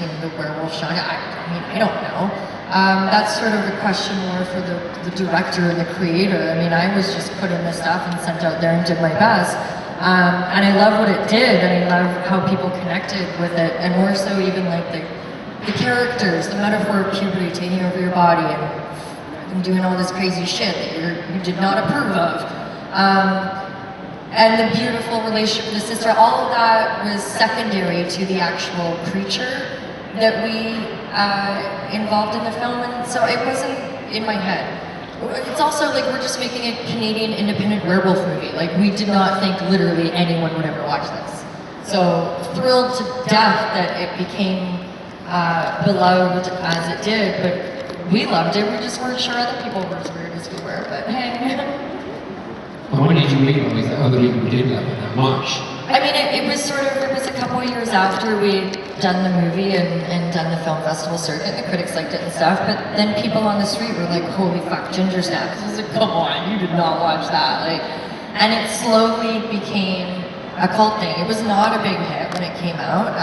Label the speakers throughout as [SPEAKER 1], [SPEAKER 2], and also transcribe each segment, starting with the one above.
[SPEAKER 1] Edmonton, the werewolf shot? I mean, I don't know. That's sort of a question more for the director and the creator. I mean, I was just put in the stuff and sent out there and did my best. And I love what it did, and I love how people connected with it, and more so even like the characters, the metaphor of puberty taking over your body and doing all this crazy shit that you did not approve of. And the beautiful relationship with the sister, all of that was secondary to the actual creature that we involved in the film, and so it wasn't in my head. It's also like we're just making a Canadian independent werewolf movie. Like, we did not think literally anyone would ever watch this. So thrilled to death that it became beloved as it did, but we loved it. We just weren't sure other people were as weird as we were, but hey.
[SPEAKER 2] And when did you realize that other people did love it that much?
[SPEAKER 1] I mean, it was a couple of years after we'd done the movie and done the film festival circuit, the critics liked it and stuff, but then people on the street were like, holy fuck, Ginger Snaps. I was like, come on, you did not watch that. Like, and it slowly became a cult thing. It was not a big hit when it came out,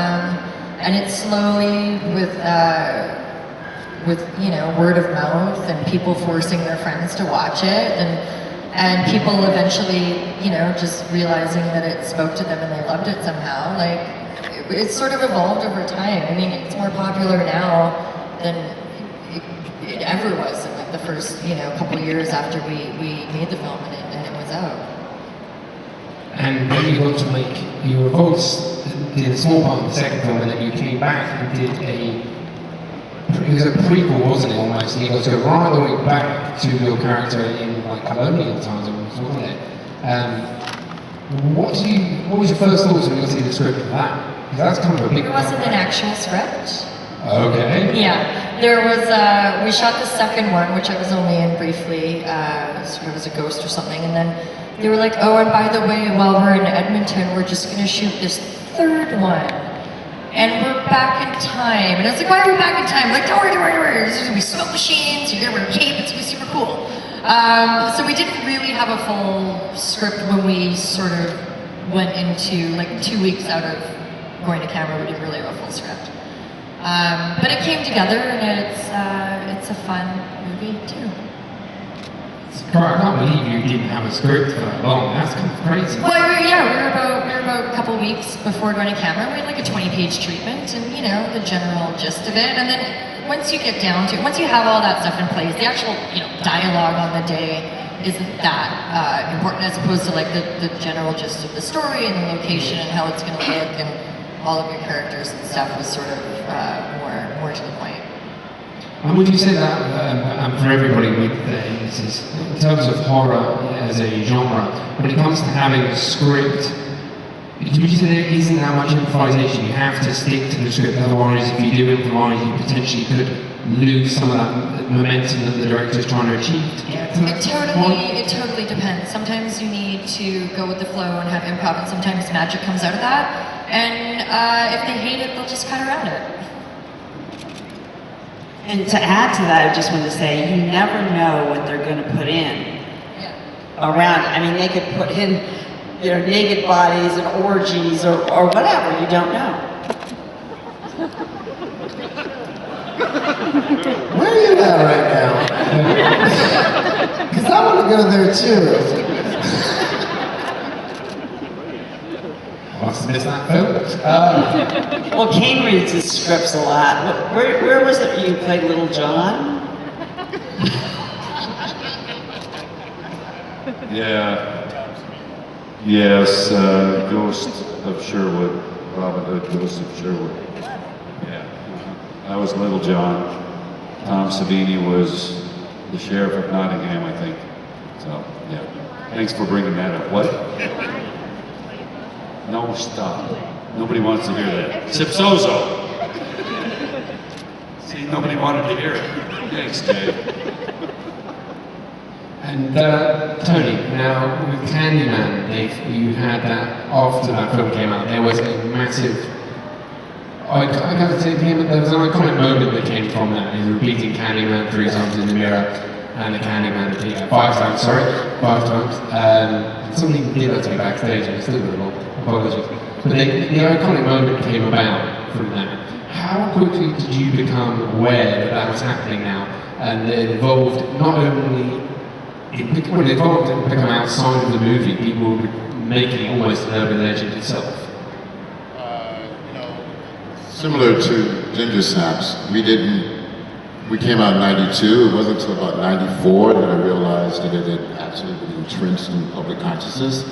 [SPEAKER 1] and it slowly, with you know, word of mouth and people forcing their friends to watch it, and people eventually, you know, just realizing that it spoke to them and they loved it somehow. Like, it's sort of evolved over time. I mean, it's more popular now than it ever was in like the first, you know, couple years after we made the film and it was out.
[SPEAKER 2] And then you got to make, you were both did a small part of the second film, and then you came back and did it was a prequel, wasn't it, almost? And you got to go right the way back to your character in like colonial times, wasn't it? What was your first thoughts when you got to see the script of that? Because that's kind of a big...
[SPEAKER 1] It wasn't an actual script.
[SPEAKER 2] Okay.
[SPEAKER 1] Yeah, there was, we shot the second one, which I was only in briefly, sort of as a ghost or something, and then they were like, oh, and by the way, while we're in Edmonton, we're just gonna shoot this third one. And we're back in time. And I was like, why are we back in time? Like, don't worry. There's gonna be smoke machines, you're gonna wear a cape, it's gonna be super cool. So we didn't really have a full script when we sort of went into, like 2 weeks out of going to camera, we didn't really have a full script. But it came together, and it's a fun movie too.
[SPEAKER 2] I can't believe you didn't have a script for that long. That's kind of crazy.
[SPEAKER 1] Well, we were about a couple weeks before going to camera. We had like a 20-page treatment, and you know, the general gist of it. And then once you get down to it, once you have all that stuff in place, the actual, you know, dialogue on the day isn't that important, as opposed to like the general gist of the story and the location and how it's going to look and all of your characters and stuff was sort of more to the point.
[SPEAKER 2] And would you say that, for everybody with this is, in terms of horror as a genre, when it comes to having a script, would you say there isn't that much improvisation? You have to stick to the script, otherwise if you do improvise, you potentially could lose some of that momentum that the director's trying to achieve to get to that.
[SPEAKER 1] It totally depends. Sometimes you need to go with the flow and have improv, and sometimes magic comes out of that. And if they hate it, they'll just cut around it.
[SPEAKER 3] And to add to that, I just wanted to say, you never know what they're going to put in around. I mean, they could put in, you know, naked bodies and orgies or whatever. You don't know.
[SPEAKER 4] Where are you at right now? Because I want to go there too.
[SPEAKER 2] Must miss that film.
[SPEAKER 3] Well, Kane reads his scripts a lot. Where was it you played Little John?
[SPEAKER 5] Yeah. Yes, Ghost of Sherwood. Robin Hood, Ghost of Sherwood. Yeah. I was Little John. Tom Savini was the Sheriff of Nottingham, I think. So, yeah. Thanks for bringing that up. What? No, stop. Nobody wants to hear that. Sipsozo. See, nobody wanted to hear it. Thanks, Jay.
[SPEAKER 2] And Tony, now with Candyman, you had that after that film came out. There was a massive. I got to say, there was an iconic moment that came from that. He's repeating Candyman 3 times in the mirror, and the Candyman 5 times. Sorry, 5 times. Somebody did that to me backstage, and I still got it wrong. Apologies. But the iconic moment came about from that. How quickly did you become aware that that was happening now, and it involved not only when it involved it become outside of the movie, people were making it almost an urban legend itself?
[SPEAKER 6] Similar to Ginger Snaps, we came out in 92, it wasn't until about 94 that I realized that it had actually been entrenched in public consciousness.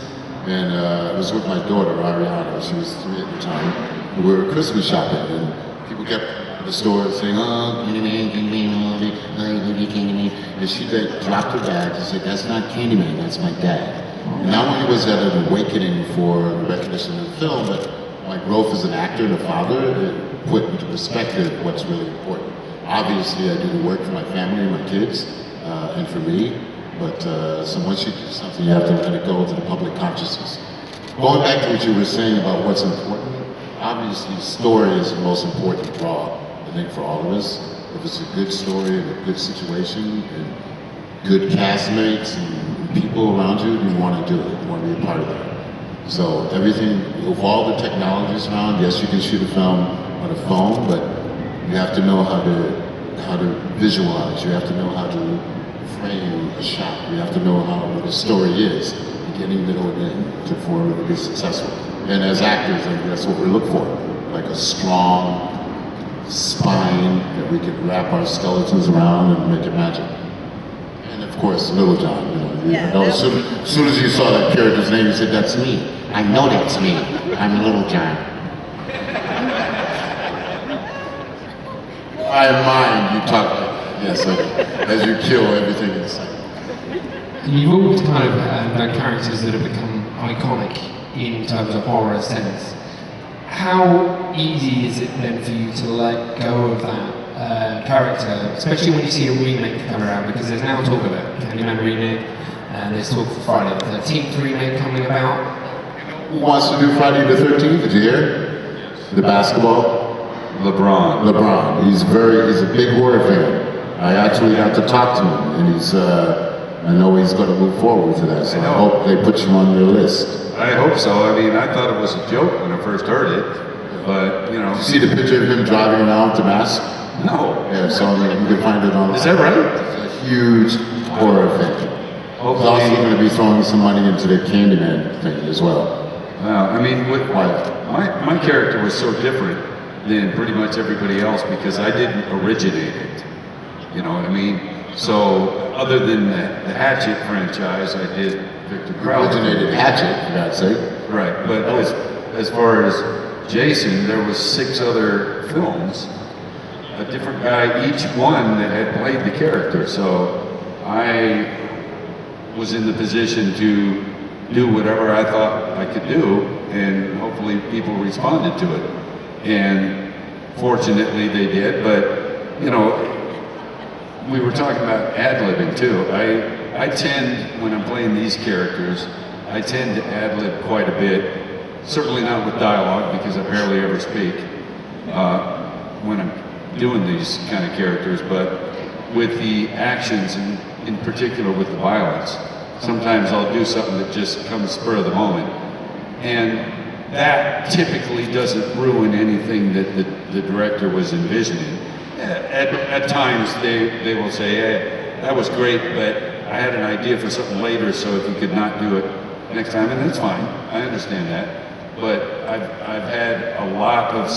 [SPEAKER 6] And I was with my daughter, Ariana, she was 3 at the time. We were Christmas shopping, and people kept at the store saying, oh, Candyman, Candyman, and she dropped her bag and said, that's not Candyman, that's my dad. And not only was that an awakening for recognition of the film, but my growth as an actor and a father, it put into perspective what's really important. Obviously, I do the work for my family and my kids, and for me, but so once you do something, you have to let it go to the public consciousness. Going back to what you were saying about what's important, obviously story is the most important draw, I think, for all of us. If it's a good story and a good situation and good castmates and people around you, you want to do it, you want to be a part of that. So everything, with all the technologies around, yes, you can shoot a film on a phone, but you have to know how to visualize. You have to know how to frame a shot. You have to know what the story is, beginning, middle, and end, for it to be successful. And as actors, I think that's what we look for, like a strong spine that we can wrap our skeletons around and make it magic. And of course, Little John. As soon as you saw that character's name, you said, "That's me. I know that's me. I'm Little John." My mind, you talk like, yes, as you kill everything in sight.
[SPEAKER 2] You've always kind of done characters that have become iconic in terms of horror sense. How easy is it then for you to let go of that character, especially when you see a remake come around? Because there's now talk of a Candyman remake, and there's talk for Friday the 13th remake coming about.
[SPEAKER 6] Who wants to do Friday the 13th? Did you hear? The basketball? LeBron. He's a big horror fan. I actually got to talk to him, and I know he's going to move forward to that, so I hope they put you on their list.
[SPEAKER 5] I hope so. I mean, I thought it was a joke when I first heard it, but, you know.
[SPEAKER 6] Did you see the picture of him driving around with the mask?
[SPEAKER 5] No.
[SPEAKER 6] Yeah, so you can find it online.
[SPEAKER 5] Is that right?
[SPEAKER 6] He's a huge horror fan. He's also going to be throwing some money into the Candyman thing as well.
[SPEAKER 5] Wow, I mean, my character was so different than pretty much everybody else because I didn't originate it. You know what I mean? So, other than the Hatchet franchise, I did Victor Crowley.
[SPEAKER 6] Originated Hatchet, for God's sake.
[SPEAKER 5] Right, but as far as Jason, there was 6 other films, a different guy, each one that had played the character. So I was in the position to do whatever I thought I could do, and hopefully people responded to it. And fortunately they did, but you know, we were talking about ad-libbing too. I tend, when I'm playing these characters, I tend to ad-lib quite a bit. Certainly not with dialogue, because I barely ever speak when I'm doing these kind of characters, but with the actions, and in particular with the violence. Sometimes I'll do something that just comes spur of the moment. And that typically doesn't ruin anything that the director was envisioning. At times they will say, hey, that was great, but I had an idea for something later, so if you could not do it next time, and that's fine, I understand that. But I've had a lot of